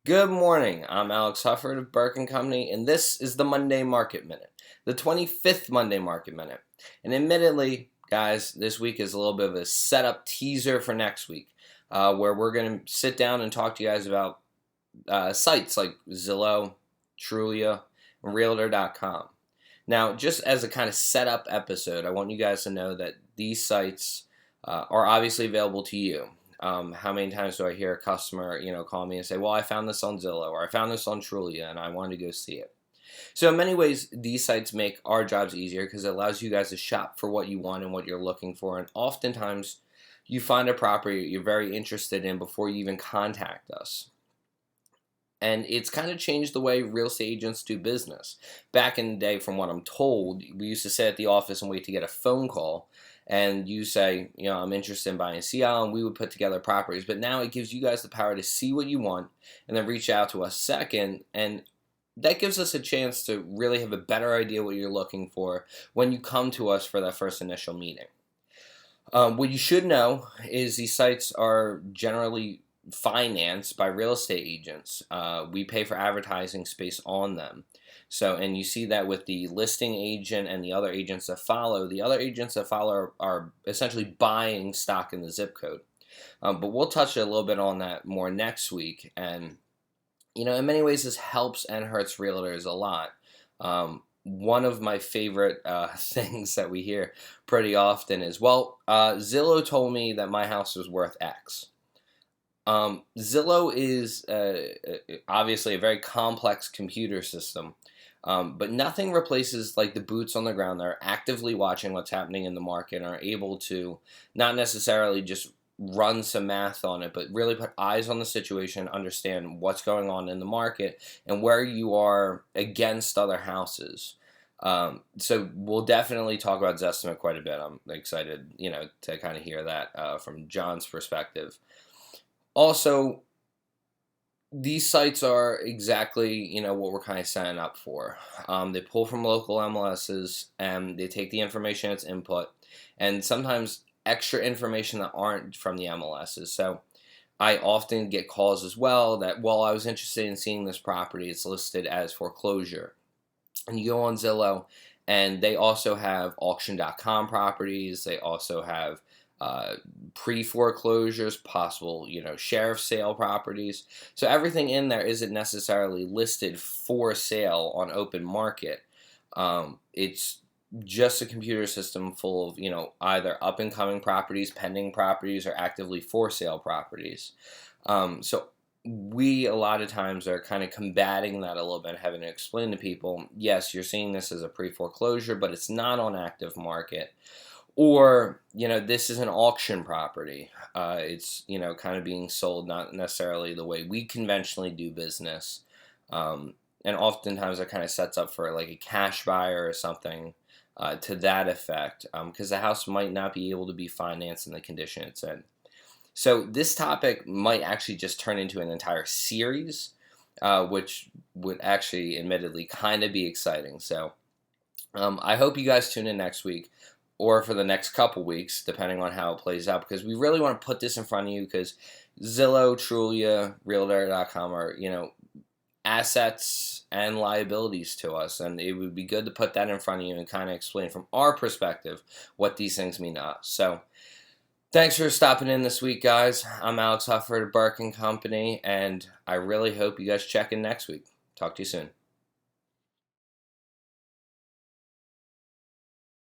Good morning. I'm Alex Huffard of Burke Company, and this is the Monday Market Minute, the 25th Monday Market Minute. And admittedly, guys, this week is a little bit of a setup teaser for next week, where we're going to sit down and talk to you guys about sites like Zillow, Trulia, and Realtor.com. Now, just as a kind of setup episode, I want you guys to know that these sites are obviously available to you. How many times do I hear a customer, call me and say, well, I found this on Zillow or I found this on Trulia and I wanted to go see it. So in many ways, these sites make our jobs easier because it allows you guys to shop for what you want and what you're looking for. And oftentimes you find a property you're very interested in before you even contact us. And it's kind of changed the way real estate agents do business. Back in the day, from what I'm told, we used to sit at the office and wait to get a phone call. And you say, I'm interested in buying a CL, and we would put together properties. But now it gives you guys the power to see what you want and then reach out to us second. And that gives us a chance to really have a better idea what you're looking for when you come to us for that first initial meeting. What you should know is these sites are generally financed by real estate agents. We pay for advertising space on them. So, and you see that with the listing agent and the other agents that follow. The other agents that follow are essentially buying stock in the zip code. But we'll touch a little bit on that more next week. And, in many ways, this helps and hurts realtors a lot. One of my favorite things that we hear pretty often is, Zillow told me that my house was worth X. Zillow is obviously a very complex computer system, but nothing replaces like the boots on the ground that are actively watching what's happening in the market and are able to not necessarily just run some math on it, but really put eyes on the situation, understand what's going on in the market and where you are against other houses. So we'll definitely talk about Zestimate quite a bit. I'm excited, to kind of hear that from John's perspective. Also, these sites are exactly, what we're kind of signing up for. They pull from local MLSs and they take the information as input and sometimes extra information that aren't from the MLSs. So I often get calls as well that, I was interested in seeing this property. It's listed as foreclosure. And you go on Zillow and they also have auction.com properties. They also have pre-foreclosures, possible, sheriff sale properties. So everything in there isn't necessarily listed for sale on open market. It's just a computer system full of, either up-and-coming properties, pending properties, or actively for sale properties. So we, a lot of times, are kind of combating that a little bit, having to explain to people, yes, you're seeing this as a pre-foreclosure, but it's not on active market. Or, this is an auction property. It's, kind of being sold not necessarily the way we conventionally do business. And oftentimes that kind of sets up for like a cash buyer or something to that effect, because the house might not be able to be financed in the condition it's in. So this topic might actually just turn into an entire series, which would actually admittedly kind of be exciting. So I hope you guys tune in next week or for the next couple weeks, depending on how it plays out, because we really want to put this in front of you because Zillow, Trulia, Realtor.com are, assets and liabilities to us, and it would be good to put that in front of you and kind of explain from our perspective what these things mean to us. So thanks for stopping in this week, guys. I'm Alex Hufford of Burke Company, and I really hope you guys check in next week. Talk to you soon.